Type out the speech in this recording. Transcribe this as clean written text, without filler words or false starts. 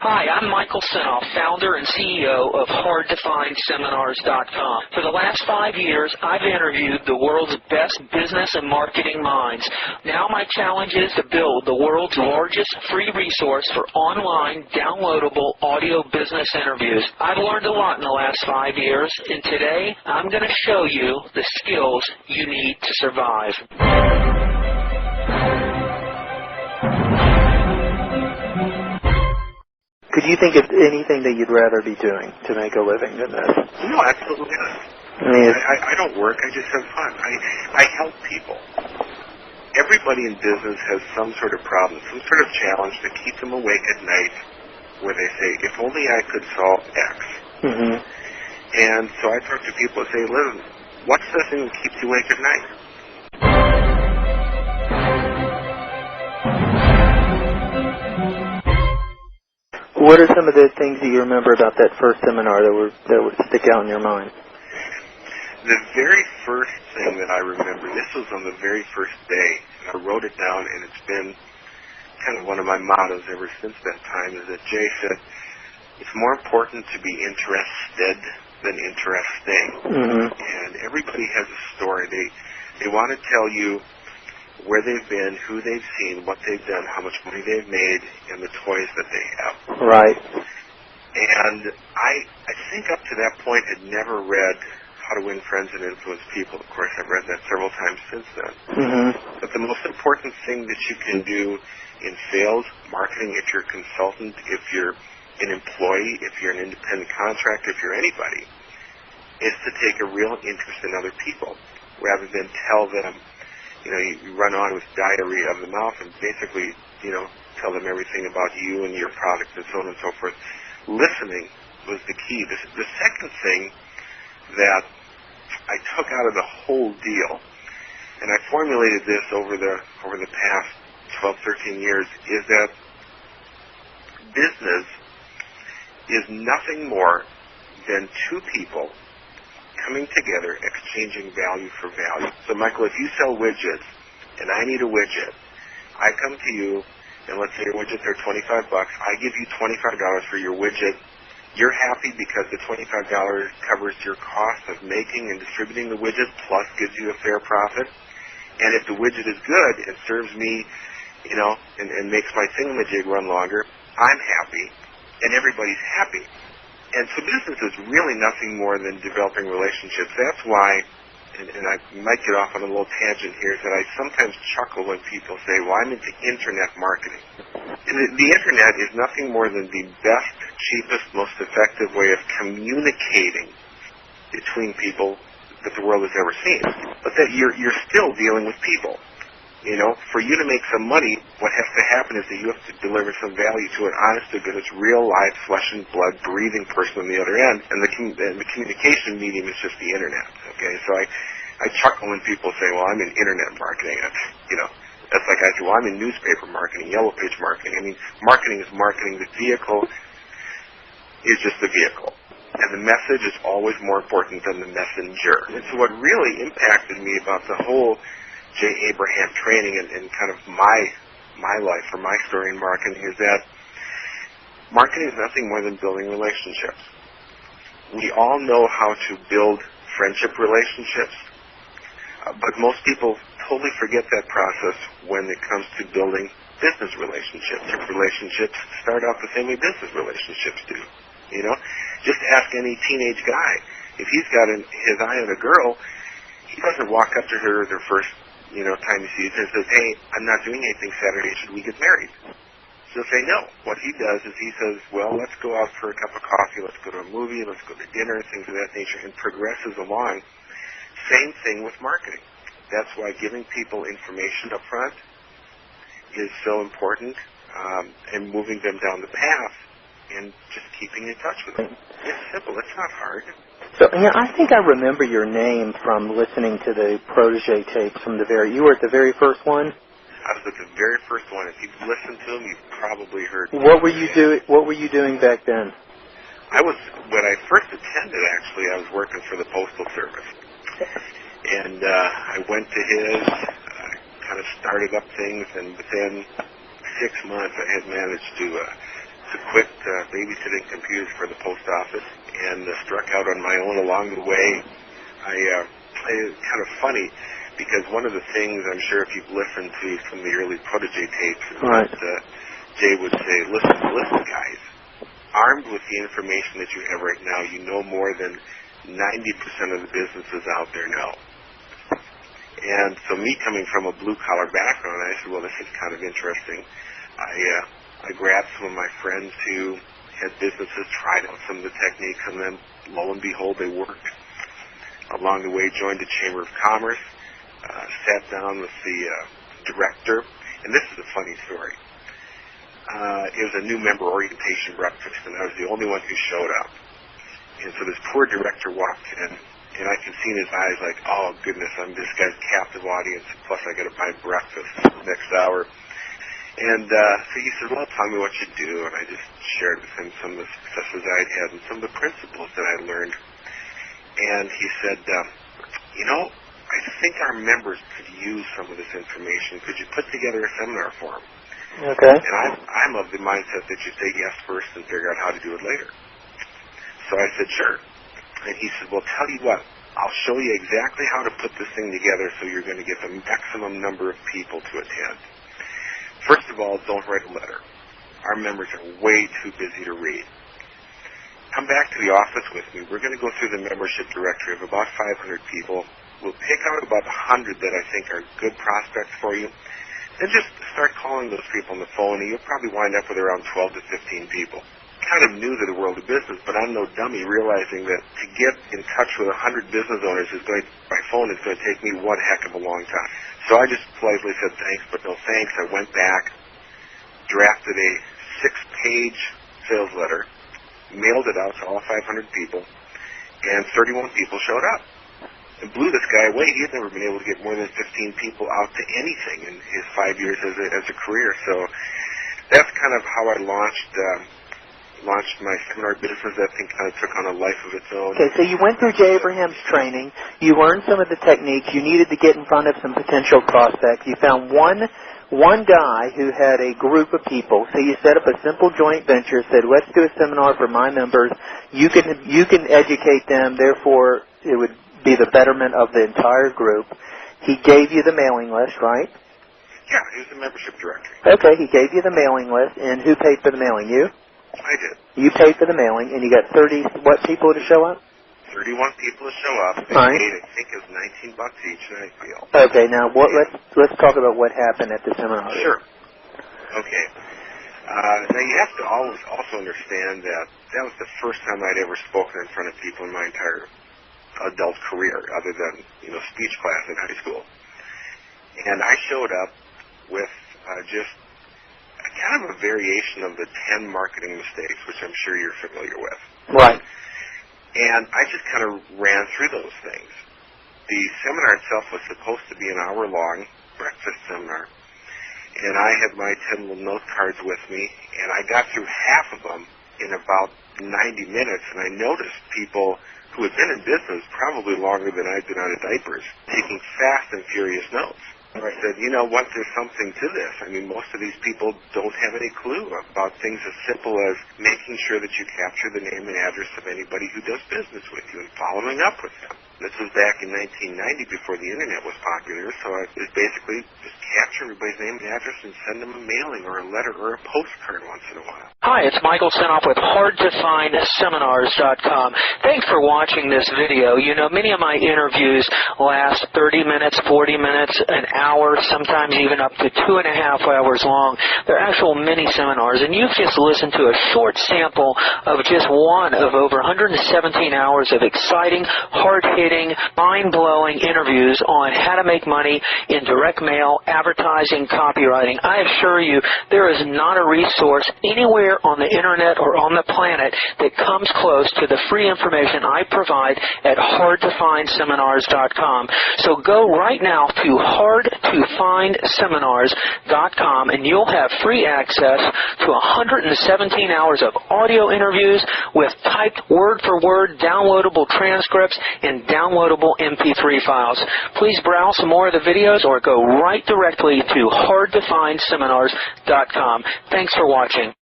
Hi, I'm Michael Senoff, founder and CEO of HardToFindSeminars.com. For the last 5 years, I've interviewed the world's best business and marketing minds. Now my challenge is to build the world's largest free resource for online, downloadable audio business interviews. I've learned a lot in the last 5 years, and today I'm going to show you the skills you need to survive. Could you think of anything that you'd rather be doing to make a living than this? No, absolutely not. I don't work. I just have fun. I help people. Everybody in business has some sort of problem, some sort of challenge that keeps them awake at night where they say, if only I could solve X. Mm-hmm. And so I talk to people and say, listen, what's the thing that keeps you awake at night? What are some of the things that you remember about that first seminar that would stick out in your mind? The very first thing that I remember, this was on the very first day, and I wrote it down, and it's been kind of one of my mottos ever since that time, is that Jay said, it's more important to be interested than interesting. Mm-hmm. And everybody has a story. They want to tell you where they've been, who they've seen, what they've done, how much money they've made, and the toys that they have. Right. And I think up to that point had never read How to Win Friends and Influence People. Of course, I've read that several times since then. Mm-hmm. But the most important thing that you can do in sales, marketing, if you're a consultant, if you're an employee, if you're an independent contractor, if you're anybody, is to take a real interest in other people rather than tell them, you run on with diarrhea of the mouth and basically, tell them everything about you and your product and so on and so forth. Listening was the key. The second thing that I took out of the whole deal, and I formulated this over the past 12, 13 years, is that business is nothing more than two people coming together, exchanging value for value. So, Michael, if you sell widgets, and I need a widget, I come to you, and let's say your widgets are $25. I give you $25 for your widget. You're happy because the $25 covers your cost of making and distributing the widget, plus gives you a fair profit. And if the widget is good and serves me, and makes my thingamajig run longer, I'm happy, and everybody's happy. And so business is really nothing more than developing relationships. That's why, and I might get off on a little tangent here, that I sometimes chuckle when people say, well, I'm into internet marketing. The internet is nothing more than the best, cheapest, most effective way of communicating between people that the world has ever seen. But that you're still dealing with people. For you to make some money, what has to happen is that you have to deliver some value to an honest to goodness, real life, flesh and blood, breathing person on the other end, and the communication medium is just the internet. Okay, so I chuckle when people say, "Well, I'm in internet marketing." That's like I say, "Well, I'm in newspaper marketing, yellow page marketing." I mean, marketing is marketing. The vehicle is just the vehicle. And the message is always more important than the messenger. And so what really impacted me about the whole J. Abraham training and kind of my life or my story in marketing is that marketing is nothing more than building relationships. We all know how to build friendship relationships, but most people totally forget that process when it comes to building business relationships. Relationships start out the same way business relationships do. Just ask any teenage guy. If he's got his eye on a girl, he doesn't walk up to her their first time he sees her and says, "Hey, I'm not doing anything Saturday. Should we get married?" She'll say no. What he does is he says, "Well, let's go out for a cup of coffee. Let's go to a movie. Let's go to dinner," things of that nature, and progresses along. Same thing with marketing. That's why giving people information up front is so important, and moving them down the path and just keeping in touch with them. It's simple. It's not hard. So, I think I remember your name from listening to the Protégé tapes from you were at the very first one? I was at the very first one. If you've listened to them, you've probably heard. What were you doing back then? When I first attended, actually, I was working for the Postal Service. And I went to his, kind of started up things, and within 6 months I had managed to to quit babysitting computers for the post office and struck out on my own along the way. It's kind of funny because one of the things, I'm sure if you've listened to some of the early Protégé tapes, is right. that Jay would say, listen, guys, armed with the information that you have right now, you know more than 90% of the businesses out there know. And so me coming from a blue-collar background, I said, well, this is kind of interesting. I grabbed some of my friends who had businesses, tried out some of the techniques, and then lo and behold, they worked. Along the way, joined the Chamber of Commerce, sat down with the director, and this is a funny story. It was a new member orientation breakfast, and I was the only one who showed up. And so this poor director walked in, and I could see in his eyes like, oh, goodness, I'm this guy's captive audience, plus I got to buy breakfast next hour. And so he said, well, tell me what you do. And I just shared with him some of the successes I'd had and some of the principles that I learned. And he said, I think our members could use some of this information. Could you put together a seminar for them? Okay. And I'm of the mindset that you say yes first and figure out how to do it later. So I said, sure. And he said, well, tell you what, I'll show you exactly how to put this thing together so you're going to get the maximum number of people to attend. First of all, don't write a letter. Our members are way too busy to read. Come back to the office with me. We're going to go through the membership directory of about 500 people. We'll pick out about 100 that I think are good prospects for you. Then just start calling those people on the phone, and you'll probably wind up with around 12 to 15 people. Kind of new to the world of business, but I'm no dummy realizing that to get in touch with 100 business owners by phone is going to take me one heck of a long time. So I just politely said thanks, but no thanks. I went back, drafted a 6-page sales letter, mailed it out to all 500 people, and 31 people showed up. It blew this guy away. He had never been able to get more than 15 people out to anything in his 5 years as a career. So that's kind of how I launched my seminar business. That thing kind of took on a life of its own. Okay, so you went through Jay Abraham's training. You learned some of the techniques. You needed to get in front of some potential prospects. You found one guy who had a group of people. So you set up a simple joint venture, said, let's do a seminar for my members. You can educate them, therefore it would be the betterment of the entire group. He gave you the mailing list, right? Yeah, he was the membership directory. Okay, he gave you the mailing list, and who paid for the mailing? You? I did. You paid for the mailing, and you got 30 people to show up? 31 people to show up. They right. paid, I think it was $19 each night. Okay, now let's talk about what happened at the seminar. Sure. Okay. Now you have to always also understand that was the first time I'd ever spoken in front of people in my entire adult career, other than speech class in high school. And I showed up with just kind of a variation of the 10 marketing mistakes, which I'm sure you're familiar with. Right. And I just kind of ran through those things. The seminar itself was supposed to be an hour-long breakfast seminar, and I had my 10 little note cards with me, and I got through half of them in about 90 minutes, and I noticed people who had been in business probably longer than I'd been out of diapers, taking fast and furious notes. I said, you know what, there's something to this. I mean, most of these people don't have any clue about things as simple as making sure that you capture the name and address of anybody who does business with you and following up with them. This was back in 1990 before the Internet was popular, so it was basically just capture everybody's name and address and send them a mailing or a letter or a postcard once in a while. Hi, it's Michael Senoff with HardToFindSeminars.com. Thanks for watching this video. Many of my interviews last 30 minutes, 40 minutes, an hour, sometimes even up to 2.5 hours long. They're actual mini seminars, and you've just listened to a short sample of just one of over 117 hours of exciting, hard-hitting, mind-blowing interviews on how to make money in direct mail, advertising, copywriting. I assure you, there is not a resource anywhere on the Internet or on the planet that comes close to the free information I provide at HardToFindSeminars.com. So go right now to HardToFindSeminars.com, and you'll have free access to 117 hours of audio interviews with typed word-for-word downloadable transcripts and downloadable MP3 files. Please browse some more of the videos or go right directly to HardToFindSeminars.com. Thanks for watching.